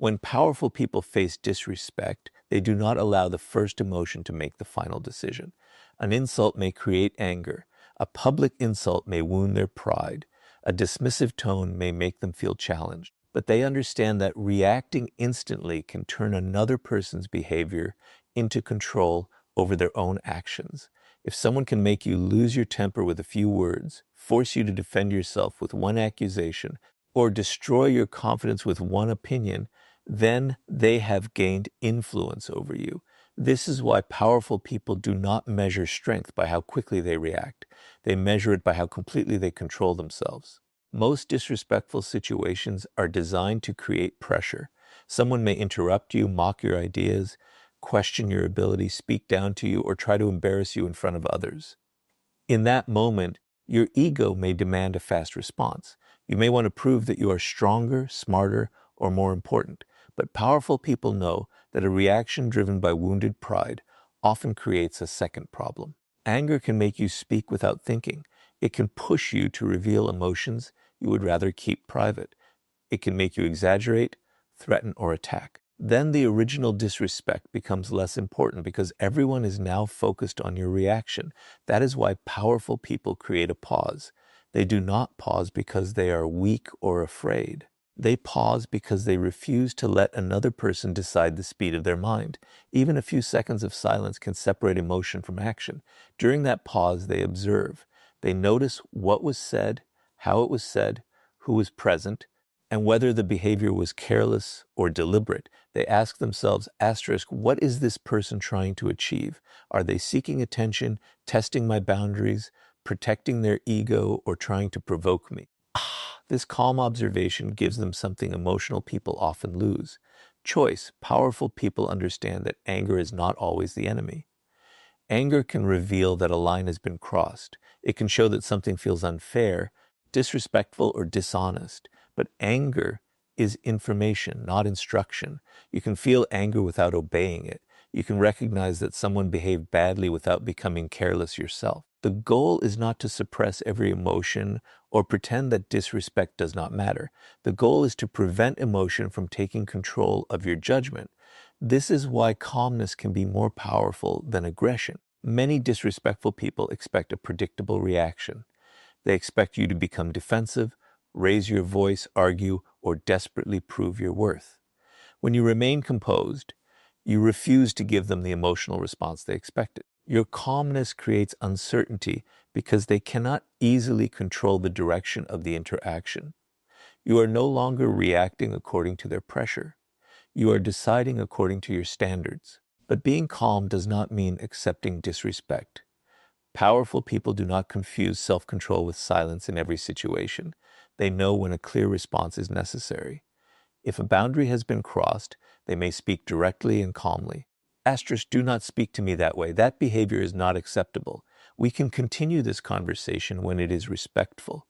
When powerful people face disrespect, they do not allow the first emotion to make the final decision. An insult may create anger. A public insult may wound their pride. A dismissive tone may make them feel challenged. But they understand that reacting instantly can turn another person's behavior into control over their own actions. If someone can make you lose your temper with a few words, force you to defend yourself with one accusation, or destroy your confidence with one opinion, then they have gained influence over you. This is why powerful people do not measure strength by how quickly they react. They measure it by how completely they control themselves. Most disrespectful situations are designed to create pressure. Someone may interrupt you, mock your ideas, question your ability, speak down to you, or try to embarrass you in front of others. In that moment, your ego may demand a fast response. You may want to prove that you are stronger, smarter, or more important. But powerful people know that a reaction driven by wounded pride often creates a second problem. Anger can make you speak without thinking. It can push you to reveal emotions you would rather keep private. It can make you exaggerate, threaten, or attack. Then the original disrespect becomes less important because everyone is now focused on your reaction. That is why powerful people create a pause. They do not pause because they are weak or afraid. They pause because they refuse to let another person decide the speed of their mind. Even a few seconds of silence can separate emotion from action. During that pause, they observe. They notice what was said, how it was said, who was present, and whether the behavior was careless or deliberate. They ask themselves, what is this person trying to achieve? Are they seeking attention, testing my boundaries, protecting their ego, or trying to provoke me? This calm observation gives them something emotional people often lose. Choice. Powerful people understand that anger is not always the enemy. Anger can reveal that a line has been crossed. It can show that something feels unfair, disrespectful, or dishonest. But anger is information, not instruction. You can feel anger without obeying it. You can recognize that someone behaved badly without becoming careless yourself. The goal is not to suppress every emotion or pretend that disrespect does not matter. The goal is to prevent emotion from taking control of your judgment. This is why calmness can be more powerful than aggression. Many disrespectful people expect a predictable reaction. They expect you to become defensive, raise your voice, argue, or desperately prove your worth. When you remain composed, you refuse to give them the emotional response they expected. Your calmness creates uncertainty because they cannot easily control the direction of the interaction. You are no longer reacting according to their pressure. You are deciding according to your standards. But being calm does not mean accepting disrespect. Powerful people do not confuse self-control with silence in every situation. They know when a clear response is necessary. If a boundary has been crossed, they may speak directly and calmly. Do not speak to me that way. That behavior is not acceptable. We can continue this conversation when it is respectful.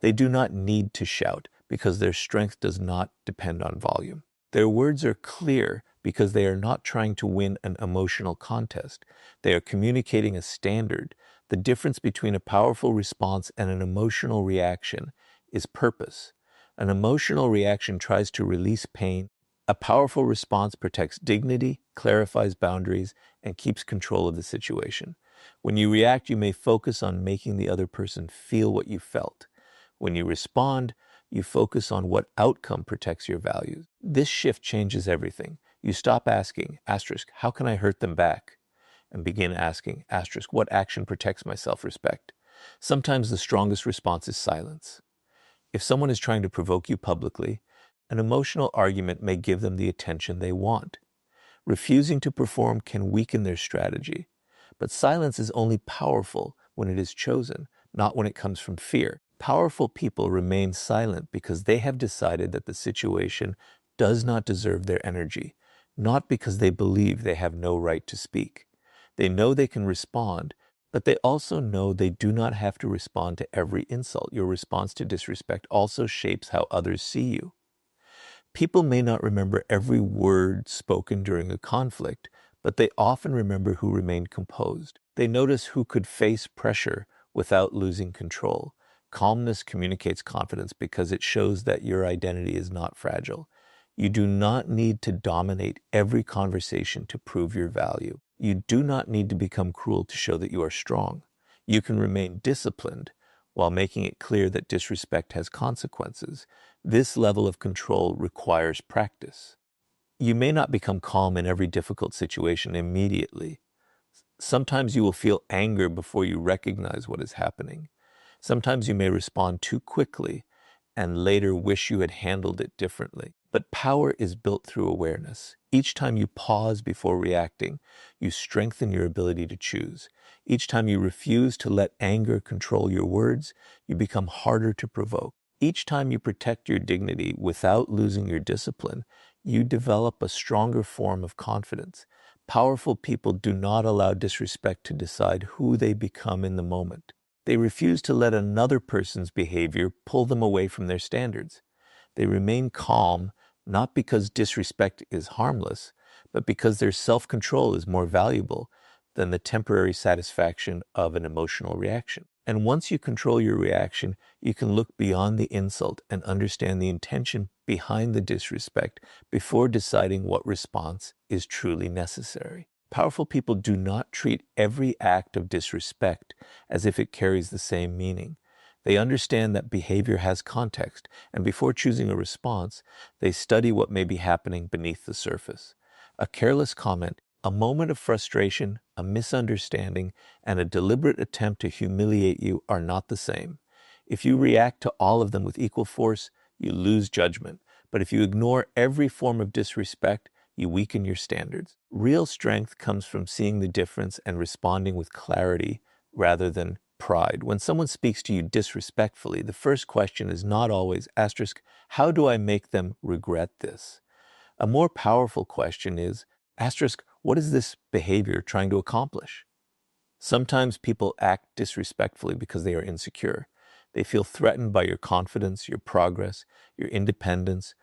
They do not need to shout because their strength does not depend on volume. Their words are clear because they are not trying to win an emotional contest. They are communicating a standard. The difference between a powerful response and an emotional reaction is purpose. An emotional reaction tries to release pain. A powerful response protects dignity, clarifies boundaries, and keeps control of the situation. When you react, you may focus on making the other person feel what you felt. When you respond, you focus on what outcome protects your values. This shift changes everything. You stop asking, how can I hurt them back? And begin asking, what action protects my self-respect? Sometimes the strongest response is silence. If someone is trying to provoke you publicly, an emotional argument may give them the attention they want. Refusing to perform can weaken their strategy. But silence is only powerful when it is chosen, not when it comes from fear. Powerful people remain silent because they have decided that the situation does not deserve their energy, not because they believe they have no right to speak. They know they can respond, but they also know they do not have to respond to every insult. Your response to disrespect also shapes how others see you. People may not remember every word spoken during a conflict, but they often remember who remained composed. They notice who could face pressure without losing control. Calmness communicates confidence because it shows that your identity is not fragile. You do not need to dominate every conversation to prove your value. You do not need to become cruel to show that you are strong. You can remain disciplined while making it clear that disrespect has consequences. This level of control requires practice. You may not become calm in every difficult situation immediately. Sometimes you will feel anger before you recognize what is happening. Sometimes you may respond too quickly and later wish you had handled it differently. But power is built through awareness. Each time you pause before reacting, you strengthen your ability to choose. Each time you refuse to let anger control your words, you become harder to provoke. Each time you protect your dignity without losing your discipline, you develop a stronger form of confidence. Powerful people do not allow disrespect to decide who they become in the moment. They refuse to let another person's behavior pull them away from their standards. They remain calm, not because disrespect is harmless, but because their self-control is more valuable than the temporary satisfaction of an emotional reaction. And once you control your reaction, you can look beyond the insult and understand the intention behind the disrespect before deciding what response is truly necessary. Powerful people do not treat every act of disrespect as if it carries the same meaning. They understand that behavior has context, and before choosing a response, they study what may be happening beneath the surface. A careless comment, a moment of frustration, a misunderstanding, and a deliberate attempt to humiliate you are not the same. If you react to all of them with equal force, you lose judgment. But if you ignore every form of disrespect, you weaken your standards. Real strength comes from seeing the difference and responding with clarity rather than pride. When someone speaks to you disrespectfully, the first question is not always, how do I make them regret this? A more powerful question is, what is this behavior trying to accomplish? Sometimes people act disrespectfully because they are insecure. They feel threatened by your confidence, your progress, your independence,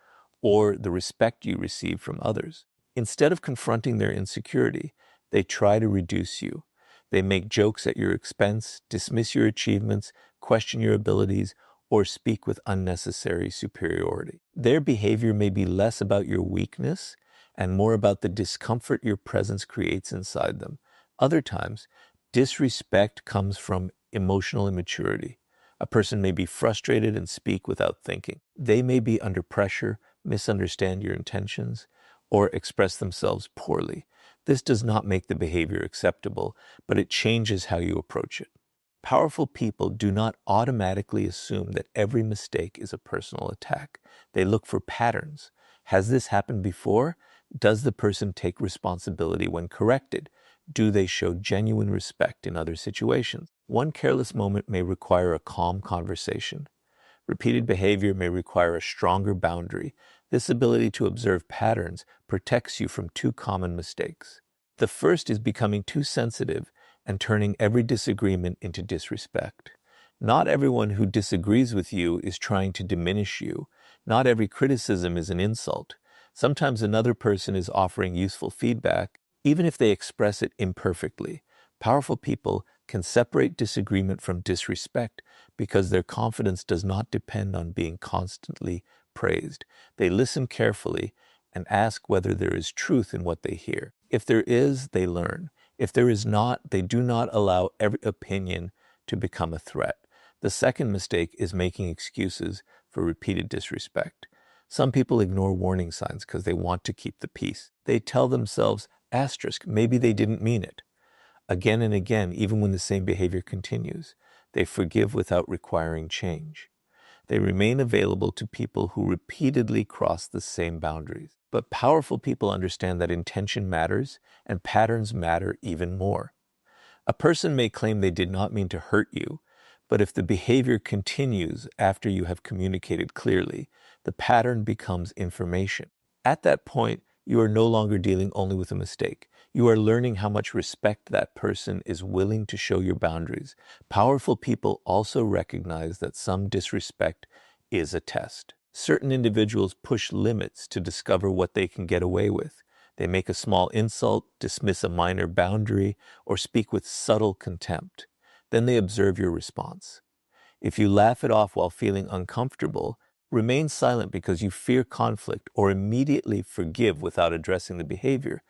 or the respect you receive from others. Instead of confronting their insecurity, they try to reduce you. They make jokes at your expense, dismiss your achievements, question your abilities, or speak with unnecessary superiority. Their behavior may be less about your weakness and more about the discomfort your presence creates inside them. Other times, disrespect comes from emotional immaturity. A person may be frustrated and speak without thinking. They may be under pressure, misunderstand your intentions, or express themselves poorly. This does not make the behavior acceptable, but it changes how you approach it. Powerful people do not automatically assume that every mistake is a personal attack. They look for patterns. Has this happened before? Does the person take responsibility when corrected? Do they show genuine respect in other situations? One careless moment may require a calm conversation. Repeated behavior may require a stronger boundary. This ability to observe patterns protects you from two common mistakes. The first is becoming too sensitive and turning every disagreement into disrespect. Not everyone who disagrees with you is trying to diminish you. Not every criticism is an insult. Sometimes another person is offering useful feedback, even if they express it imperfectly. Powerful people can separate disagreement from disrespect because their confidence does not depend on being constantly praised. They listen carefully and ask whether there is truth in what they hear. If there is, they learn. If there is not, they do not allow every opinion to become a threat. The second mistake is making excuses for repeated disrespect. Some people ignore warning signs because they want to keep the peace. They tell themselves, maybe they didn't mean it. Again and again, even when the same behavior continues, they forgive without requiring change. They remain available to people who repeatedly cross the same boundaries. But powerful people understand that intention matters and patterns matter even more. A person may claim they did not mean to hurt you, but if the behavior continues after you have communicated clearly, the pattern becomes information. At that point, you are no longer dealing only with a mistake. You are learning how much respect that person is willing to show your boundaries. Powerful people also recognize that some disrespect is a test. Certain individuals push limits to discover what they can get away with. They make a small insult, dismiss a minor boundary, or speak with subtle contempt. Then they observe your response. If you laugh it off while feeling uncomfortable, remain silent because you fear conflict, or immediately forgive without addressing the behavior,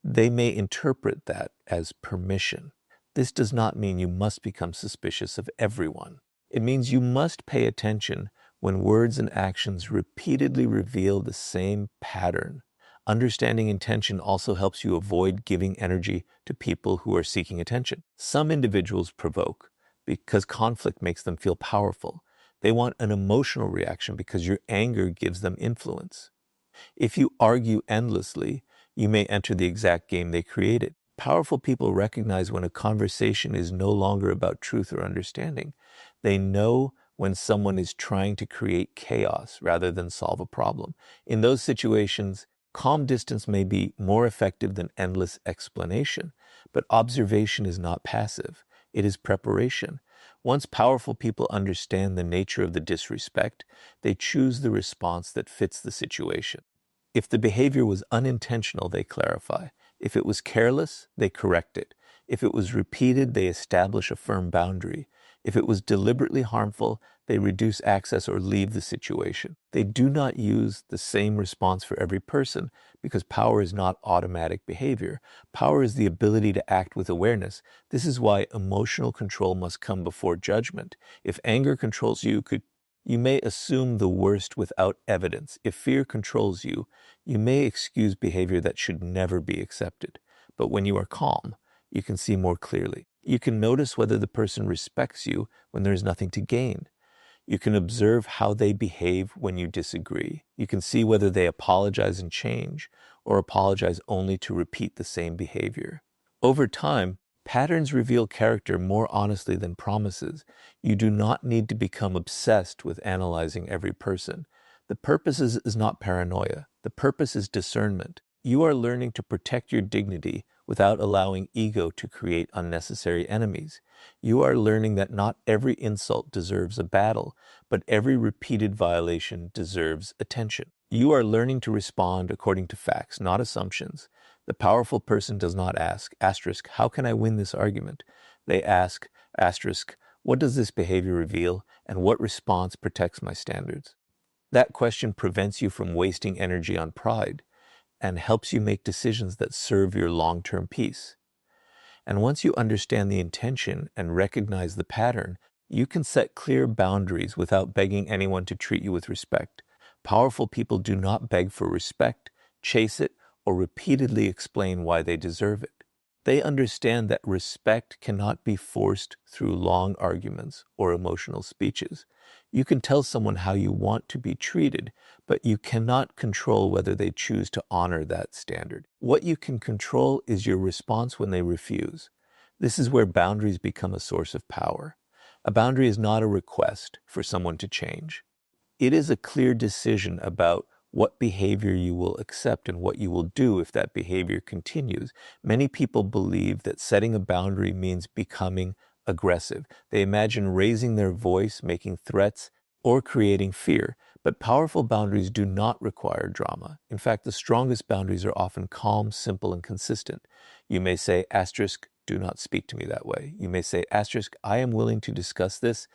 they may interpret that as permission. This does not mean you must become suspicious of everyone. It means you must pay attention when words and actions repeatedly reveal the same pattern. Understanding intention also helps you avoid giving energy to people who are seeking attention. Some individuals provoke because conflict makes them feel powerful. They want an emotional reaction because your anger gives them influence. If you argue endlessly, you may enter the exact game they created. Powerful people recognize when a conversation is no longer about truth or understanding. They know when someone is trying to create chaos rather than solve a problem. In those situations, calm distance may be more effective than endless explanation, but observation is not passive. It is preparation. Once powerful people understand the nature of the disrespect, they choose the response that fits the situation. If the behavior was unintentional, they clarify. If it was careless, they correct it. If it was repeated, they establish a firm boundary. If it was deliberately harmful, they reduce access or leave the situation. They do not use the same response for every person because power is not automatic behavior. Power is the ability to act with awareness. This is why emotional control must come before judgment. If anger controls you, you may assume the worst without evidence. If fear controls you, you may excuse behavior that should never be accepted. But when you are calm, you can see more clearly. You can notice whether the person respects you when there is nothing to gain. You can observe how they behave when you disagree. You can see whether they apologize and change, or apologize only to repeat the same behavior. Over time, patterns reveal character more honestly than promises. You do not need to become obsessed with analyzing every person. The purpose is not paranoia. The purpose is discernment. You are learning to protect your dignity without allowing ego to create unnecessary enemies. You are learning that not every insult deserves a battle, but every repeated violation deserves attention. You are learning to respond according to facts, not assumptions. The powerful person does not ask, asterisk, how can I win this argument? They ask, asterisk, what does this behavior reveal, and what response protects my standards? That question prevents you from wasting energy on pride and helps you make decisions that serve your long-term peace. And once you understand the intention and recognize the pattern, you can set clear boundaries without begging anyone to treat you with respect. Powerful people do not beg for respect, chase it, or repeatedly explain why they deserve it. They understand that respect cannot be forced through long arguments or emotional speeches. You can tell someone how you want to be treated, but you cannot control whether they choose to honor that standard. What you can control is your response when they refuse. This is where boundaries become a source of power. A boundary is not a request for someone to change. It is a clear decision about what behavior you will accept and what you will do if that behavior continues. Many people believe that setting a boundary means becoming aggressive. They imagine raising their voice, making threats, or creating fear. But powerful boundaries do not require drama. In fact, the strongest boundaries are often calm, simple, and consistent. You may say, asterisk, do not speak to me that way. You may say, asterisk, I am willing to discuss this,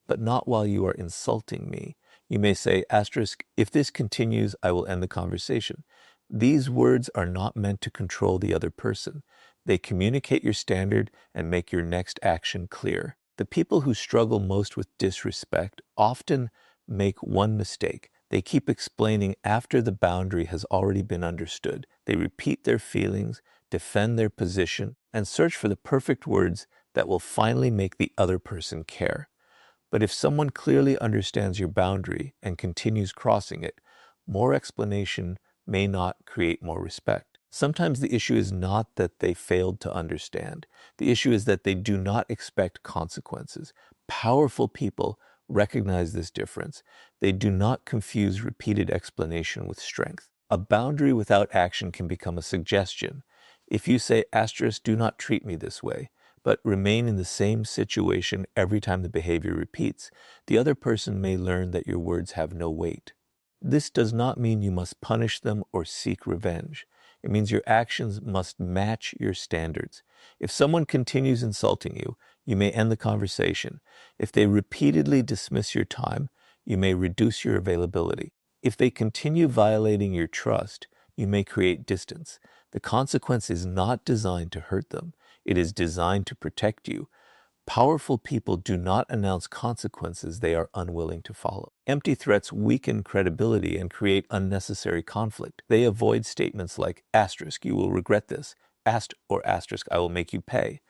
but not while you are insulting me. You may say, asterisk, if this continues, I will end the conversation. These words are not meant to control the other person. They communicate your standard and make your next action clear. The people who struggle most with disrespect often make one mistake. They keep explaining after the boundary has already been understood. They repeat their feelings, defend their position, and search for the perfect words that will finally make the other person care. But if someone clearly understands your boundary and continues crossing it, more explanation may not create more respect. Sometimes the issue is not that they failed to understand. The issue is that they do not expect consequences. Powerful people recognize this difference. They do not confuse repeated explanation with strength. A boundary without action can become a suggestion. If you say, asterisk, do not treat me this way, but remain in the same situation every time the behavior repeats, the other person may learn that your words have no weight. This does not mean you must punish them or seek revenge. It means your actions must match your standards. If someone continues insulting you, you may end the conversation. If they repeatedly dismiss your time, you may reduce your availability. If they continue violating your trust, you may create distance. The consequence is not designed to hurt them. It is designed to protect you. Powerful people do not announce consequences they are unwilling to follow. Empty threats weaken credibility and create unnecessary conflict. They avoid statements like, asterisk, you will regret this, or asterisk, I will make you pay.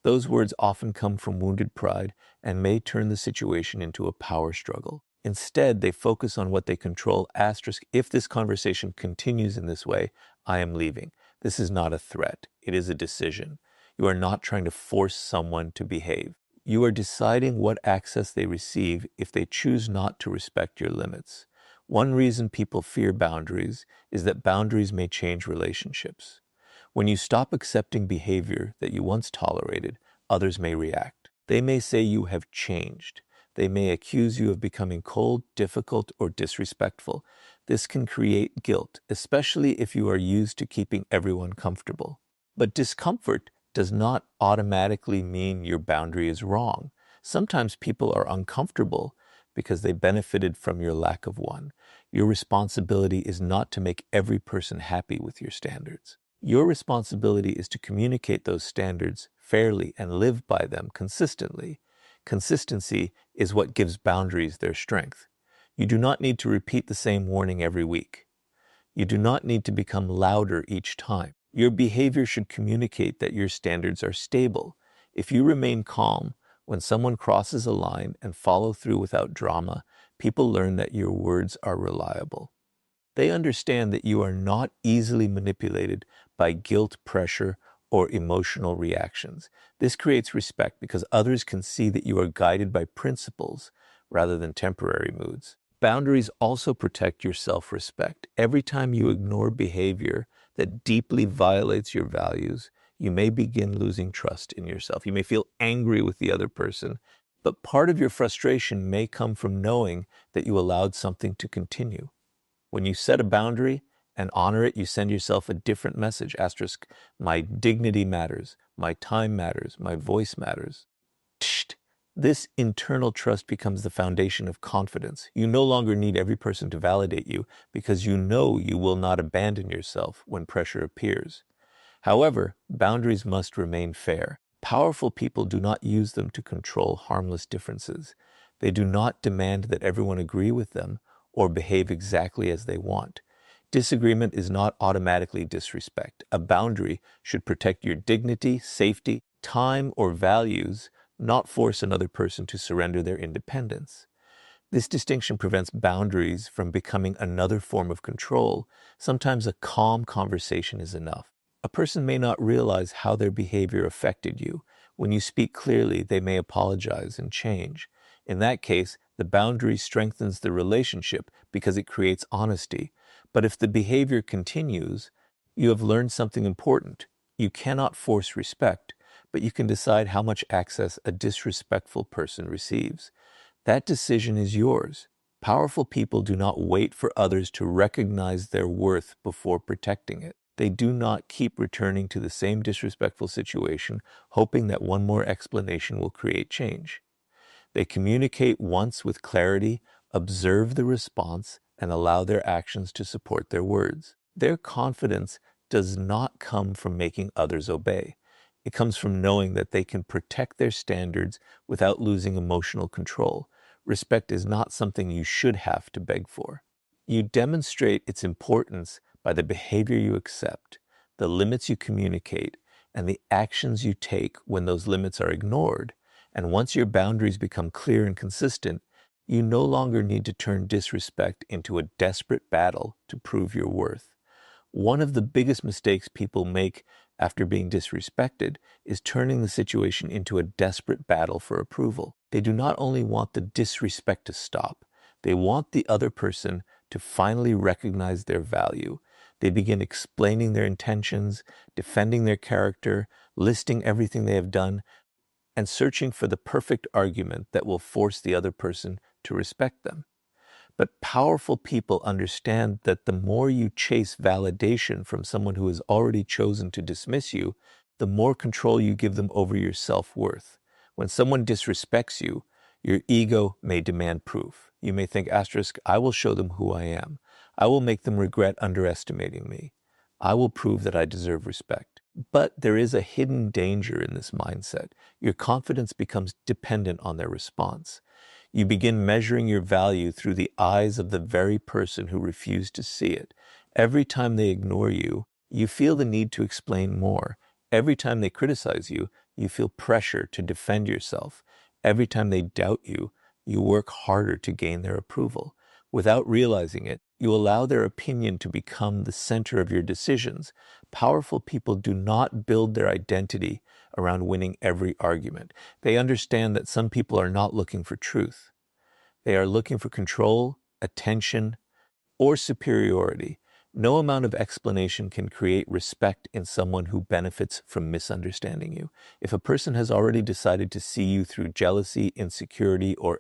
Those words often come from wounded pride and may turn the situation into a power struggle. Instead, they focus on what they control, asterisk, if this conversation continues in this way, I am leaving. This is not a threat. It is a decision. You are not trying to force someone to behave. You are deciding what access they receive if they choose not to respect your limits. One reason people fear boundaries is that boundaries may change relationships. When you stop accepting behavior that you once tolerated, others may react. They may say you have changed. They may accuse you of becoming cold, difficult, or disrespectful. This can create guilt, especially if you are used to keeping everyone comfortable. But discomfort does not automatically mean your boundary is wrong. Sometimes people are uncomfortable because they benefited from your lack of one. Your responsibility is not to make every person happy with your standards. Your responsibility is to communicate those standards fairly and live by them consistently. Consistency is what gives boundaries their strength. You do not need to repeat the same warning every week. You do not need to become louder each time. Your behavior should communicate that your standards are stable. If you remain calm when someone crosses a line and follow through without drama, people learn that your words are reliable. They understand that you are not easily manipulated by guilt, pressure, or emotional reactions. This creates respect because others can see that you are guided by principles rather than temporary moods. Boundaries also protect your self-respect. Every time you ignore behavior that deeply violates your values, you may begin losing trust in yourself. You may feel angry with the other person, but part of your frustration may come from knowing that you allowed something to continue. When you set a boundary and honor it, you send yourself a different message, asterisk, my dignity matters, my time matters, my voice matters. This internal trust becomes the foundation of confidence. You no longer need every person to validate you because you know you will not abandon yourself when pressure appears. However, boundaries must remain fair. Powerful people do not use them to control harmless differences. They do not demand that everyone agree with them or behave exactly as they want. Disagreement is not automatically disrespect. A boundary should protect your dignity, safety, time, or values, not force another person to surrender their independence. This distinction prevents boundaries from becoming another form of control. Sometimes a calm conversation is enough. A person may not realize how their behavior affected you. When you speak clearly, they may apologize and change. In that case, the boundary strengthens the relationship because it creates honesty. But if the behavior continues, you have learned something important. You cannot force respect, but you can decide how much access a disrespectful person receives. That decision is yours. Powerful people do not wait for others to recognize their worth before protecting it. They do not keep returning to the same disrespectful situation, hoping that one more explanation will create change. They communicate once with clarity, observe the response, and allow their actions to support their words. Their confidence does not come from making others obey. It comes from knowing that they can protect their standards without losing emotional control. Respect is not something you should have to beg for. You demonstrate its importance by the behavior you accept, the limits you communicate, and the actions you take when those limits are ignored. And once your boundaries become clear and consistent, you no longer need to turn disrespect into a desperate battle to prove your worth. One of the biggest mistakes people make after being disrespected is turning the situation into a desperate battle for approval. They do not only want the disrespect to stop, they want the other person to finally recognize their value. They begin explaining their intentions, defending their character, listing everything they have done, and searching for the perfect argument that will force the other person to respect them. But powerful people understand that the more you chase validation from someone who has already chosen to dismiss you, the more control you give them over your self-worth. When someone disrespects you, your ego may demand proof. You may think, asterisk, I will show them who I am. I will make them regret underestimating me. I will prove that I deserve respect. But there is a hidden danger in this mindset. Your confidence becomes dependent on their response. You begin measuring your value through the eyes of the very person who refused to see it. Every time they ignore you, you feel the need to explain more. Every time they criticize you, you feel pressure to defend yourself. Every time they doubt you, you work harder to gain their approval. Without realizing it, you allow their opinion to become the center of your decisions. Powerful people do not build their identity around winning every argument. They understand that some people are not looking for truth. They are looking for control, attention, or superiority. No amount of explanation can create respect in someone who benefits from misunderstanding you. If a person has already decided to see you through jealousy, insecurity, or